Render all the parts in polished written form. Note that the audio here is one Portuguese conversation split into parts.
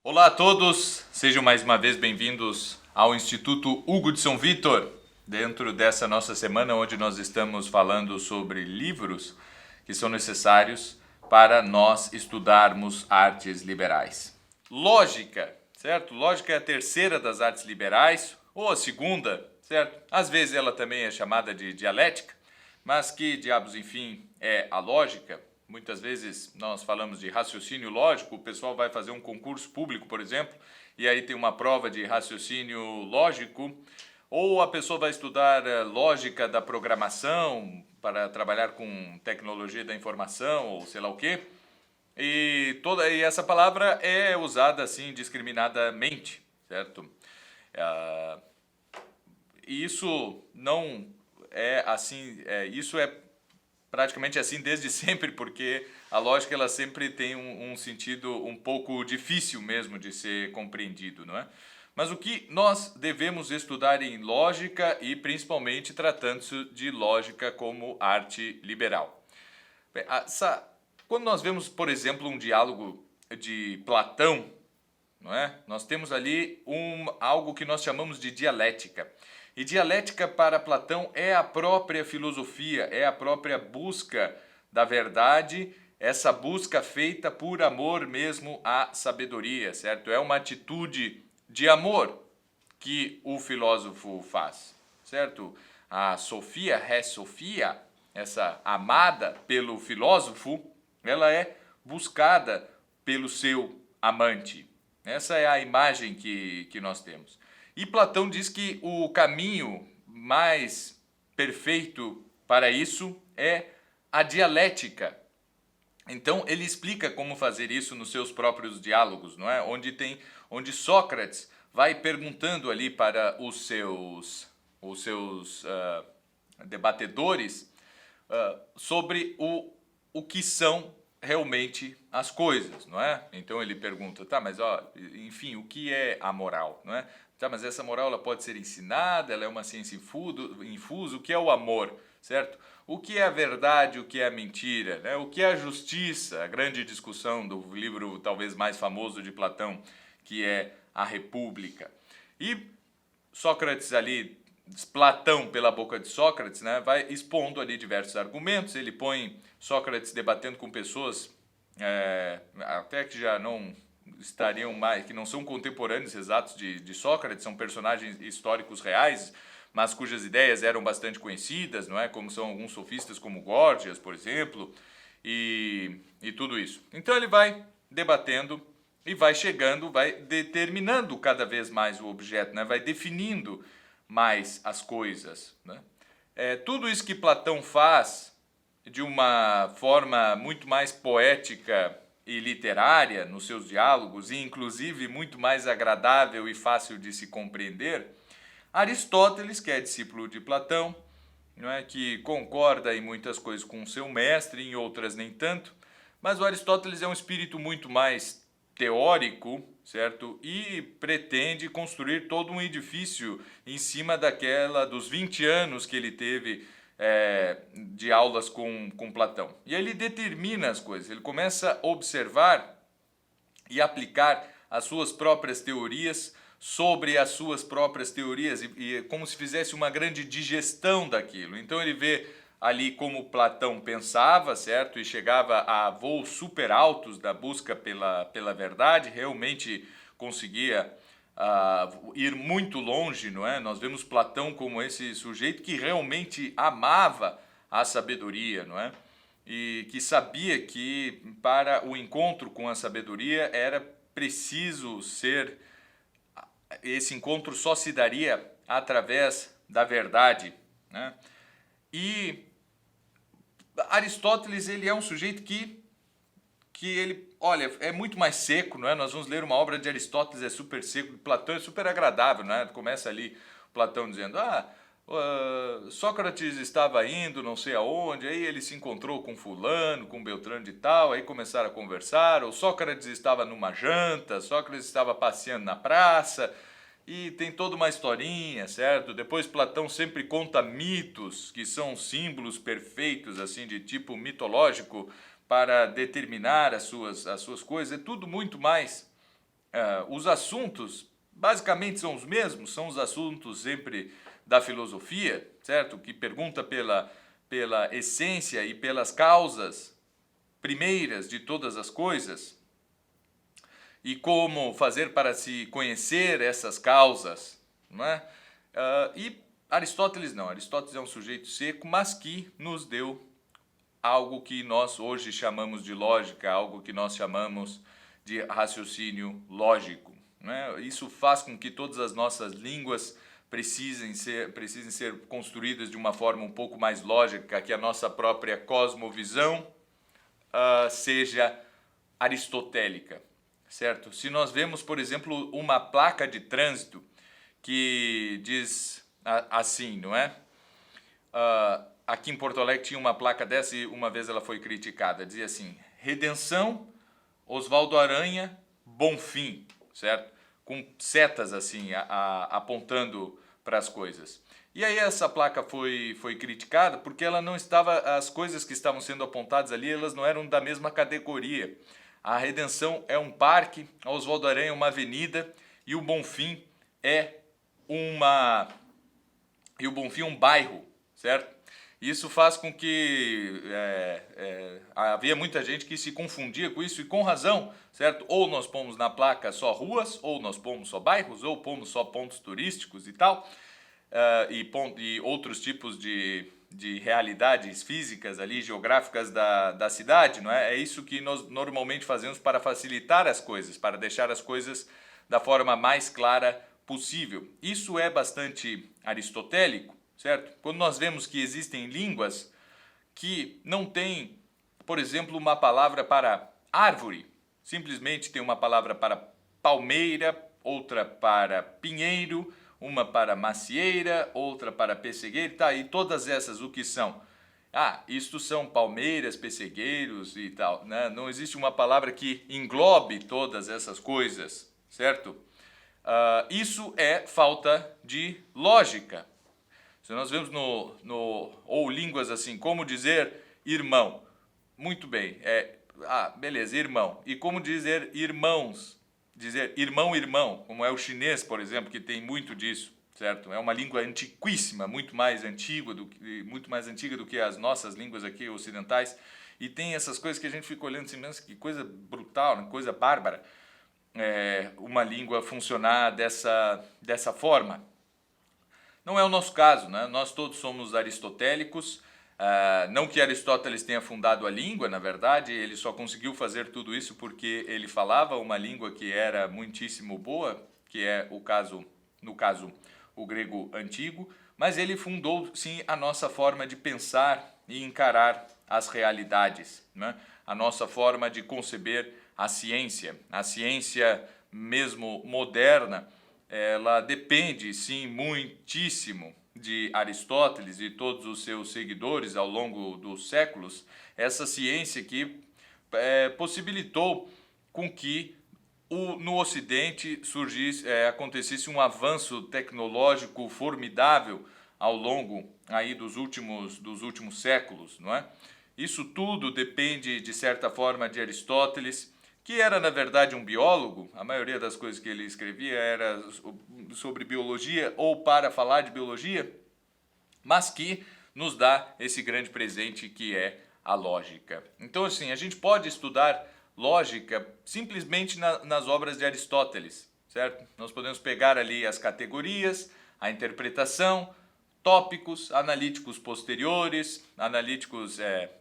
Olá a todos, sejam mais uma vez bem-vindos ao Instituto Hugo de São Vítor, dentro dessa nossa semana onde nós estamos falando sobre livros que são necessários para nós estudarmos artes liberais. Lógica, certo? Lógica é a terceira das artes liberais, ou a segunda, certo? Às vezes ela também é chamada de dialética, mas que diabos, enfim, é a lógica? Muitas vezes nós falamos de raciocínio lógico, o pessoal vai fazer um concurso público, por exemplo, e aí tem uma prova de raciocínio lógico, ou a pessoa vai estudar lógica da programação para trabalhar com tecnologia da informação, ou sei lá o quê. E essa palavra é usada assim discriminadamente, certo? E isso não é assim, isso é praticamente assim desde sempre, porque a lógica ela sempre tem um sentido um pouco difícil mesmo de ser compreendido, não é? Mas o que nós devemos estudar em lógica e principalmente tratando-se de lógica como arte liberal? Bem, quando nós vemos, por exemplo, um diálogo de Platão, não é? Nós temos ali algo que nós chamamos de dialética. E dialética para Platão é a própria filosofia, é a própria busca da verdade, essa busca feita por amor mesmo à sabedoria, certo? É uma atitude de amor que o filósofo faz, certo? A Sofia, Ré Sofia, essa amada pelo filósofo, ela é buscada pelo seu amante. Essa é a imagem que nós temos. E Platão diz que o caminho mais perfeito para isso é a dialética. Então ele explica como fazer isso nos seus próprios diálogos, não é? Onde Sócrates vai perguntando ali para os seus debatedores sobre o que são realmente as coisas, não é? Então ele pergunta, tá, mas enfim, o que é a moral, não é? Tá, mas essa moral ela pode ser ensinada, ela é uma ciência infusa, o que é o amor, certo? O que é a verdade, o que é a mentira, né? O que é a justiça, a grande discussão do livro talvez mais famoso de Platão, que é a República. E Sócrates ali, Platão pela boca de Sócrates, né, vai expondo ali diversos argumentos, ele põe Sócrates debatendo com pessoas até que já não estariam mais, que não são contemporâneos exatos de Sócrates, são personagens históricos reais, mas cujas ideias eram bastante conhecidas, não é? Como são alguns sofistas como Górgias, por exemplo, e tudo isso. Então ele vai debatendo e vai chegando, vai determinando cada vez mais o objeto, né? Vai definindo mais as coisas, né? Tudo isso que Platão faz de uma forma muito mais poética e literária nos seus diálogos, e inclusive muito mais agradável e fácil de se compreender, Aristóteles, que é discípulo de Platão, não é, que concorda em muitas coisas com o seu mestre, em outras nem tanto, mas o Aristóteles é um espírito muito mais teórico, certo? E pretende construir todo um edifício em cima dos 20 anos que ele teve de aulas com Platão. E ele determina as coisas, ele começa a observar e aplicar as suas próprias teorias sobre as suas próprias teorias e como se fizesse uma grande digestão daquilo. Então ele vê ali como Platão pensava, certo? E chegava a voos super altos da busca pela verdade, realmente conseguia ir muito longe, não é? Nós vemos Platão como esse sujeito que realmente amava a sabedoria, não é? E que sabia que para o encontro com a sabedoria era preciso esse encontro só se daria através da verdade, né? E Aristóteles ele é um sujeito que ele, olha, é muito mais seco, não é? Nós vamos ler uma obra de Aristóteles, é super seco, de Platão é super agradável, não é? Começa ali Platão dizendo, Sócrates estava indo não sei aonde, aí ele se encontrou com fulano, com Beltrano de tal, aí começaram a conversar, ou Sócrates estava numa janta, Sócrates estava passeando na praça, e tem toda uma historinha, certo? Depois Platão sempre conta mitos, que são símbolos perfeitos, assim, de tipo mitológico, para determinar as suas coisas. É tudo muito mais os assuntos basicamente são os mesmos, são os assuntos sempre da filosofia, certo? Que pergunta pela essência e pelas causas primeiras de todas as coisas e como fazer para se conhecer essas causas, não é? E Aristóteles não, Aristóteles é um sujeito seco, mas que nos deu algo que nós hoje chamamos de lógica, algo que nós chamamos de raciocínio lógico, né? Isso faz com que todas as nossas línguas precisem ser construídas de uma forma um pouco mais lógica, que a nossa própria cosmovisão seja aristotélica, certo? Se nós vemos, por exemplo, uma placa de trânsito que diz assim, não é? Aqui em Porto Alegre tinha uma placa dessa e uma vez ela foi criticada. Dizia assim, Redenção, Oswaldo Aranha, Bonfim, certo? Com setas assim, apontando para as coisas. E aí essa placa foi criticada porque ela não estava, as coisas que estavam sendo apontadas ali, elas não eram da mesma categoria. A Redenção é um parque, a Oswaldo Aranha é uma avenida e o Bonfim é um bairro, certo? Isso faz com que havia muita gente que se confundia com isso, e com razão, certo? Ou nós pomos na placa só ruas, ou nós pomos só bairros, ou pomos só pontos turísticos e tal, e outros tipos de realidades físicas ali, geográficas da cidade, não é? É isso que nós normalmente fazemos para facilitar as coisas, para deixar as coisas da forma mais clara possível. Isso é bastante aristotélico, certo? Quando nós vemos que existem línguas que não têm, por exemplo, uma palavra para árvore, simplesmente tem uma palavra para palmeira, outra para pinheiro, uma para macieira, outra para pessegueiro, tá? E todas essas o que são? Isto são palmeiras, pessegueiros e tal, né? Não existe uma palavra que englobe todas essas coisas, certo? Isso é falta de lógica. Se nós vemos ou línguas assim, como dizer irmão, muito bem, beleza, irmão. E como dizer irmãos, dizer irmão, como é o chinês, por exemplo, que tem muito disso, certo? É uma língua antiquíssima, muito mais antiga do que as nossas línguas aqui ocidentais, e tem essas coisas que a gente fica olhando assim, mas que coisa brutal, né? Coisa bárbara. Uma língua funcionar dessa forma. Não é o nosso caso, né? Nós todos somos aristotélicos, não que Aristóteles tenha fundado a língua, na verdade, ele só conseguiu fazer tudo isso porque ele falava uma língua que era muitíssimo boa, que é no caso, o grego antigo, mas ele fundou, sim, a nossa forma de pensar e encarar as realidades, né? A nossa forma de conceber a ciência mesmo moderna, ela depende, sim, muitíssimo de Aristóteles e todos os seus seguidores ao longo dos séculos, essa ciência que possibilitou com que no Ocidente acontecesse um avanço tecnológico formidável ao longo aí dos últimos séculos, não é? Isso tudo depende, de certa forma, de Aristóteles, que era, na verdade, um biólogo. A maioria das coisas que ele escrevia era sobre biologia ou para falar de biologia, mas que nos dá esse grande presente que é a lógica. Então, assim, a gente pode estudar lógica simplesmente nas obras de Aristóteles, certo? Nós podemos pegar ali as categorias, a interpretação, tópicos, analíticos posteriores,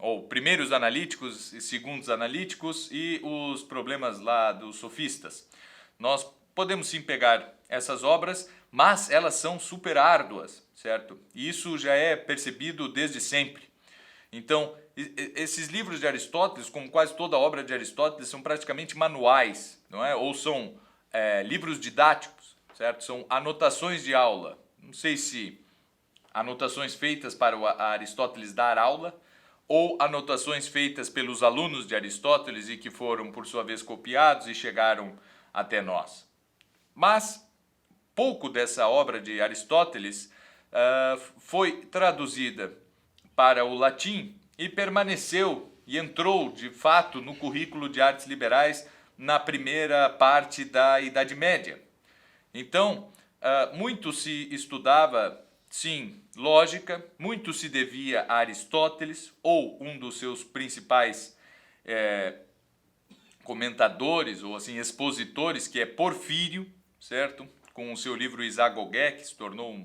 ou primeiros analíticos e segundos analíticos e os problemas lá dos sofistas. Nós podemos sim pegar essas obras, mas elas são super árduas, certo? E isso já é percebido desde sempre. Então, esses livros de Aristóteles, como quase toda a obra de Aristóteles, são praticamente manuais, não é? Ou são livros didáticos, certo? São anotações de aula. Não sei se anotações feitas para Aristóteles dar aula, ou anotações feitas pelos alunos de Aristóteles e que foram, por sua vez, copiados e chegaram até nós. Mas pouco dessa obra de Aristóteles foi traduzida para o latim e permaneceu e entrou, de fato, no currículo de artes liberais na primeira parte da Idade Média. Então, muito se estudava, sim, lógica, muito se devia a Aristóteles, ou um dos seus principais comentadores, ou assim, expositores, que é Porfírio, certo? Com o seu livro Isagogé, que se tornou o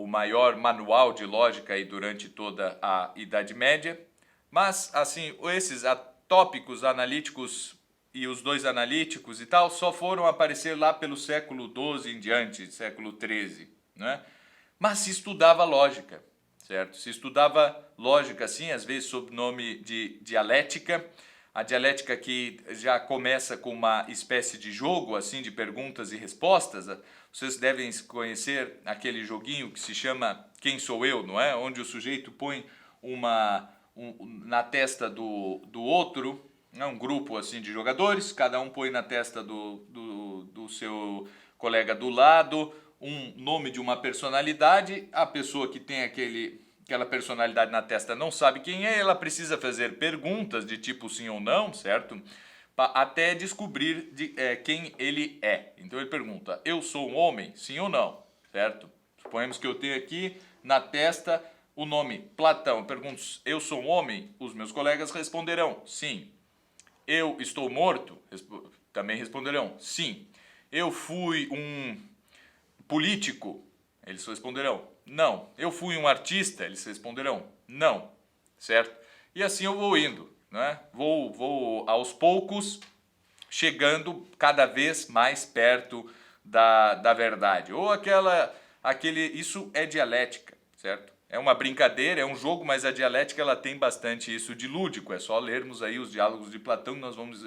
maior manual de lógica aí durante toda a Idade Média. Mas, assim, esses tópicos analíticos e os dois analíticos e tal só foram aparecer lá pelo século XII em diante, século XIII, né? Mas se estudava lógica, certo? Se estudava lógica, assim, às vezes sob o nome de dialética. A dialética que já começa com uma espécie de jogo, assim, de perguntas e respostas. Vocês devem conhecer aquele joguinho que se chama Quem Sou Eu, não é? Onde o sujeito põe na testa do outro, um grupo assim de jogadores, cada um põe na testa do seu colega do lado um nome de uma personalidade. A pessoa que tem aquela personalidade na testa não sabe quem é, ela precisa fazer perguntas de tipo sim ou não, certo? Até descobrir quem ele é. Então ele pergunta, eu sou um homem, sim ou não, certo? Suponhamos que eu tenho aqui na testa o nome Platão. Eu pergunto, eu sou um homem? Os meus colegas responderão, sim. Eu estou morto? Também responderão, sim. Eu fui um político? Eles responderão, não. Eu fui um artista? Eles responderão, não. Certo? E assim eu vou indo, né? Vou aos poucos chegando cada vez mais perto da verdade. Ou isso é dialética, certo? É uma brincadeira, é um jogo, mas a dialética ela tem bastante isso de lúdico. É só lermos aí os diálogos de Platão que nós vamos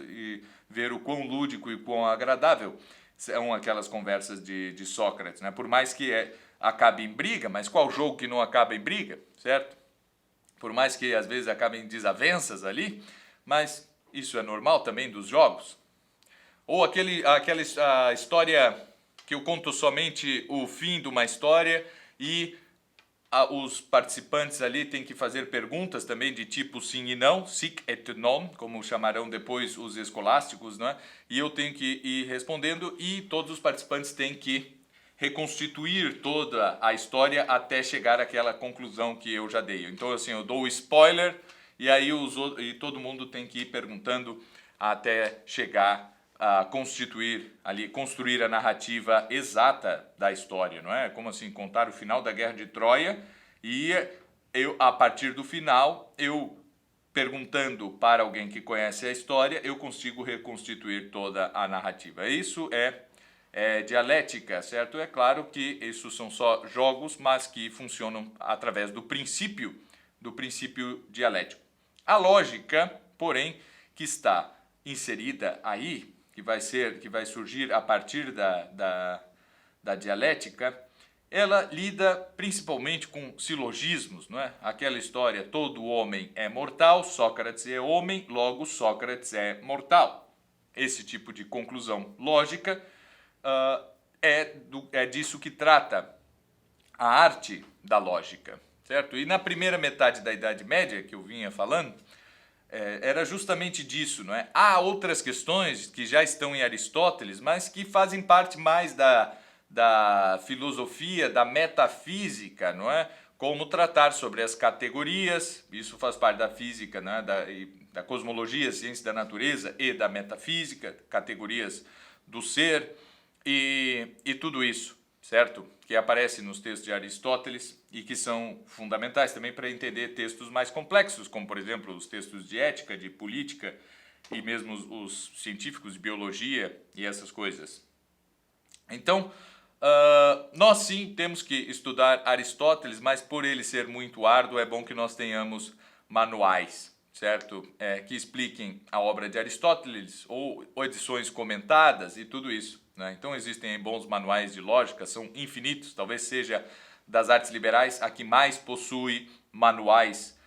ver o quão lúdico e quão agradável são aquelas conversas de Sócrates, né? Por mais que acabe em briga, mas qual jogo que não acaba em briga, certo? Por mais que às vezes acabe em desavenças ali, mas isso é normal também dos jogos. Ou aquela história que eu conto somente o fim de uma história e os participantes ali têm que fazer perguntas também de tipo sim e não, sic et non, como chamarão depois os escolásticos, né? E eu tenho que ir respondendo e todos os participantes têm que reconstituir toda a história até chegar àquela conclusão que eu já dei. Então, assim, eu dou o spoiler e aí todo mundo tem que ir perguntando até chegar a construir a narrativa exata da história, não é? Como assim, contar o final da Guerra de Troia e a partir do final, eu perguntando para alguém que conhece a história, eu consigo reconstituir toda a narrativa. Isso é dialética, certo? É claro que isso são só jogos, mas que funcionam através do princípio dialético. A lógica, porém, que está inserida aí, que vai surgir a partir da dialética, ela lida principalmente com silogismos, não é? Aquela história, todo homem é mortal, Sócrates é homem, logo Sócrates é mortal. Esse tipo de conclusão lógica é disso que trata a arte da lógica, certo? E na primeira metade da Idade Média, que eu vinha falando, era justamente disso, não é? Há outras questões que já estão em Aristóteles, mas que fazem parte mais da filosofia, da metafísica, não é? Como tratar sobre as categorias, isso faz parte da física, né? da cosmologia, ciência da natureza e da metafísica, categorias do ser e tudo isso, certo? Que aparece nos textos de Aristóteles e que são fundamentais também para entender textos mais complexos, como, por exemplo, os textos de ética, de política e mesmo os científicos de biologia e essas coisas. Então, nós sim temos que estudar Aristóteles, mas por ele ser muito árduo, é bom que nós tenhamos manuais, certo? Que expliquem a obra de Aristóteles ou edições comentadas e tudo isso. Então existem bons manuais de lógica, são infinitos, talvez seja das artes liberais a que mais possui manuais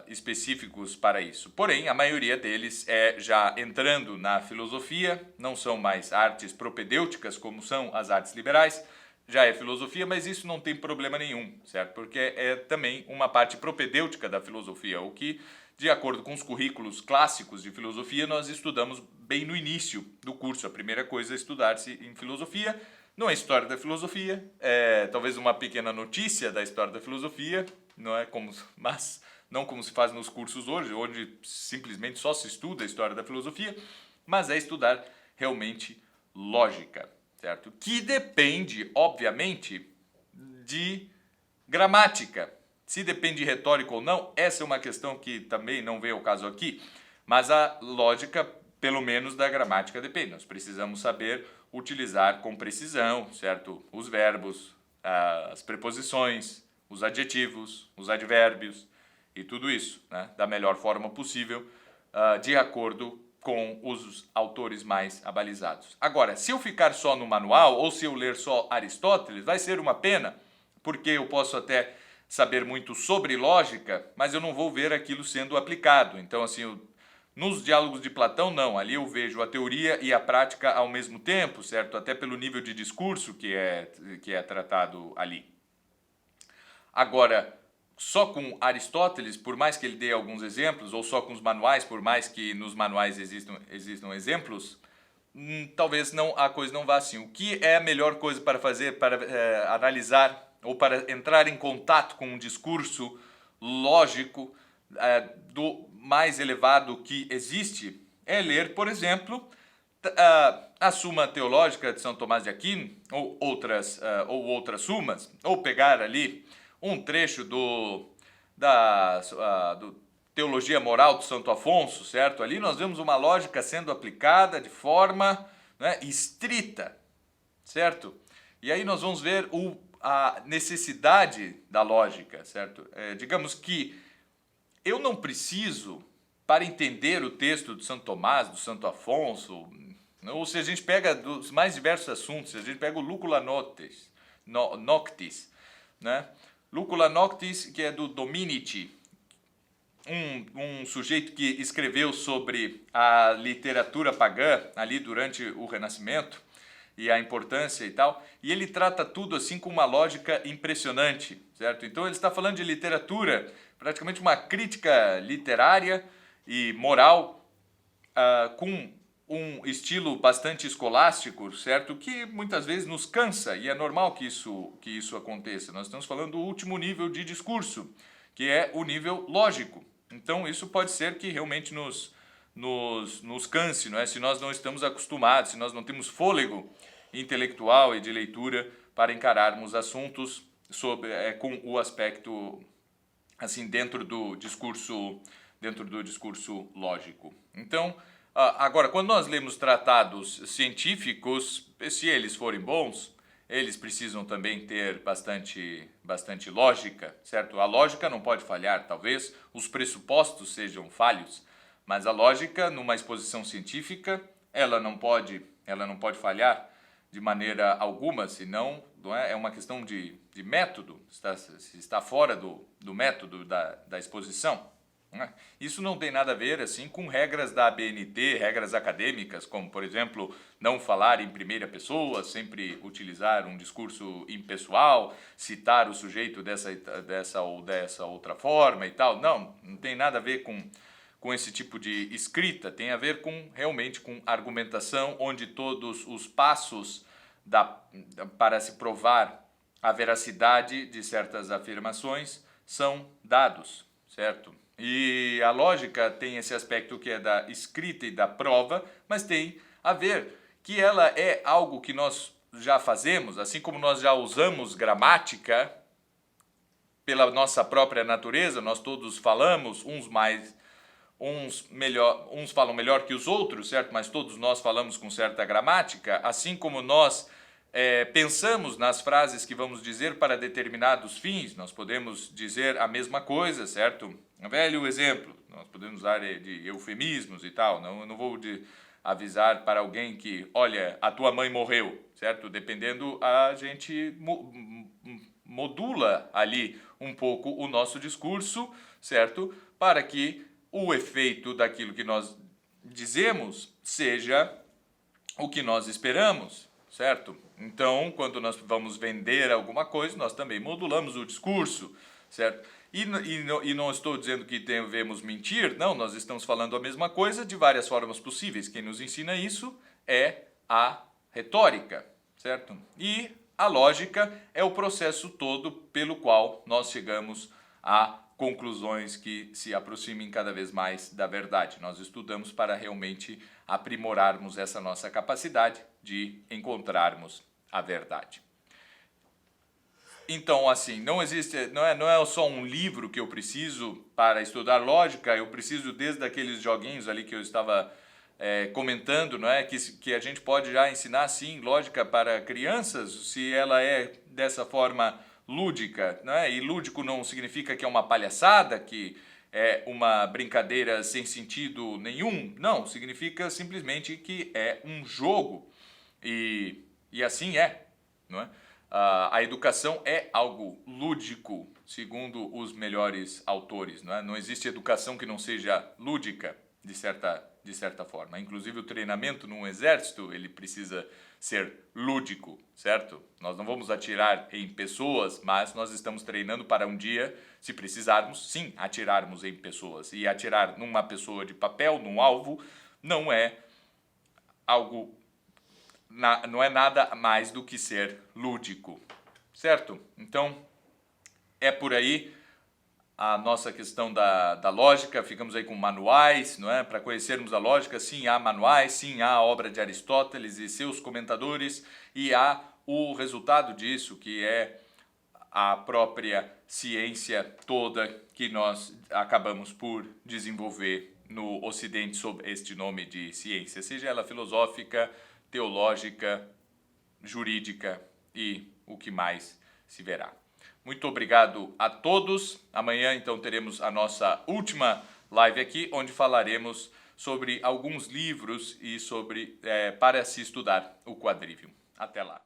específicos para isso. Porém, a maioria deles já entrando na filosofia, não são mais artes propedêuticas como são as artes liberais, já é filosofia, mas isso não tem problema nenhum, certo? Porque é também uma parte propedêutica da filosofia, o que de acordo com os currículos clássicos de filosofia, nós estudamos bem no início do curso. A primeira coisa a estudar-se em filosofia não é história da filosofia, é talvez uma pequena notícia da história da filosofia, não é como, mas não como se faz nos cursos hoje, onde simplesmente só se estuda a história da filosofia, mas é estudar realmente lógica, certo? Que depende, obviamente, de gramática. Se depende de retórica ou não, essa é uma questão que também não vem ao caso aqui, mas a lógica, pelo menos da gramática, depende. Nós precisamos saber utilizar com precisão, certo? Os verbos, as preposições, os adjetivos, os advérbios e tudo isso, né? Da melhor forma possível, de acordo com os autores mais abalizados. Agora, se eu ficar só no manual ou se eu ler só Aristóteles, vai ser uma pena, porque eu posso até saber muito sobre lógica, mas eu não vou ver aquilo sendo aplicado. Então, assim, nos diálogos de Platão, não. Ali eu vejo a teoria e a prática ao mesmo tempo, certo? Até pelo nível de discurso que é tratado ali. Agora, só com Aristóteles, por mais que ele dê alguns exemplos, ou só com os manuais, por mais que nos manuais existam exemplos, talvez a coisa não vá assim. O que é a melhor coisa para fazer, para analisar ou para entrar em contato com um discurso lógico do mais elevado que existe? É ler, por exemplo, a Suma Teológica de São Tomás de Aquino, ou outras sumas, ou pegar ali um trecho do Teologia Moral do Santo Afonso, certo? Ali nós vemos uma lógica sendo aplicada de forma, né, estrita, certo? E aí nós vamos ver a necessidade da lógica, certo? Digamos que eu não preciso, para entender o texto do Santo Tomás, do Santo Afonso, ou se a gente pega dos mais diversos assuntos, se a gente pega o Lucula Noctis, né? Lucula Noctis, que é do Dominici, um sujeito que escreveu sobre a literatura pagã ali durante o Renascimento e a importância e tal, e ele trata tudo assim com uma lógica impressionante, certo? Então ele está falando de literatura, praticamente uma crítica literária e moral com um estilo bastante escolástico, certo? Que muitas vezes nos cansa, e é normal que isso aconteça. Nós estamos falando do último nível de discurso, que é o nível lógico. Então isso pode ser que realmente nos canse, não é? Se nós não estamos acostumados, se nós não temos fôlego intelectual e de leitura para encararmos assuntos com o aspecto assim dentro do discurso lógico. Então, agora, quando nós lemos tratados científicos, se eles forem bons, eles precisam também ter bastante lógica, certo? A lógica não pode falhar, talvez os pressupostos sejam falhos, mas a lógica, numa exposição científica, ela não pode falhar de maneira alguma, senão não é uma questão de método, está fora do método da exposição. Isso não tem nada a ver assim com regras da ABNT, regras acadêmicas, como, por exemplo, não falar em primeira pessoa, sempre utilizar um discurso impessoal, citar o sujeito dessa ou dessa outra forma e tal. Não tem nada a ver com esse tipo de escrita, tem a ver realmente com argumentação, onde todos os passos para se provar a veracidade de certas afirmações são dados, certo? E a lógica tem esse aspecto que é da escrita e da prova, mas tem a ver que ela é algo que nós já fazemos, assim como nós já usamos gramática pela nossa própria natureza, nós todos falamos, uns falam melhor que os outros, certo? Mas todos nós falamos com certa gramática, assim como nós pensamos nas frases que vamos dizer para determinados fins, nós podemos dizer a mesma coisa, certo? Um velho exemplo, nós podemos usar de eufemismos e tal, não vou avisar para alguém que, olha, a tua mãe morreu, certo? Dependendo, a gente modula ali um pouco o nosso discurso, certo? Para que o efeito daquilo que nós dizemos seja o que nós esperamos, certo? Então, quando nós vamos vender alguma coisa, nós também modulamos o discurso, certo? E não estou dizendo que devemos mentir, não, nós estamos falando a mesma coisa de várias formas possíveis. Quem nos ensina isso é a retórica, certo? E a lógica é o processo todo pelo qual nós chegamos a conclusões que se aproximem cada vez mais da verdade. Nós estudamos para realmente aprimorarmos essa nossa capacidade de encontrarmos a verdade. Então, assim, não é só um livro que eu preciso para estudar lógica, eu preciso desde aqueles joguinhos ali que eu estava comentando, não é? Que a gente pode já ensinar, sim, lógica para crianças, se ela é dessa forma lúdica, não é? E lúdico não significa que é uma palhaçada, que é uma brincadeira sem sentido nenhum, não, significa simplesmente que é um jogo, e assim é, não é? A educação é algo lúdico, segundo os melhores autores. Não é? Não existe educação que não seja lúdica, de certa forma. Inclusive o treinamento num exército, ele precisa ser lúdico, certo? Nós não vamos atirar em pessoas, mas nós estamos treinando para um dia, se precisarmos, sim, atirarmos em pessoas. E atirar numa pessoa de papel, num alvo, não é algo... não é nada mais do que ser lúdico, certo? Então, é por aí a nossa questão da lógica. Ficamos aí com manuais, não é? Para conhecermos a lógica, sim, há manuais, sim, há a obra de Aristóteles e seus comentadores, e há o resultado disso, que é a própria ciência toda que nós acabamos por desenvolver no Ocidente sob este nome de ciência, seja ela filosófica, teológica, jurídica e o que mais se verá. Muito obrigado a todos. Amanhã, então, teremos a nossa última live aqui, onde falaremos sobre alguns livros e sobre para se estudar o quadrivium. Até lá.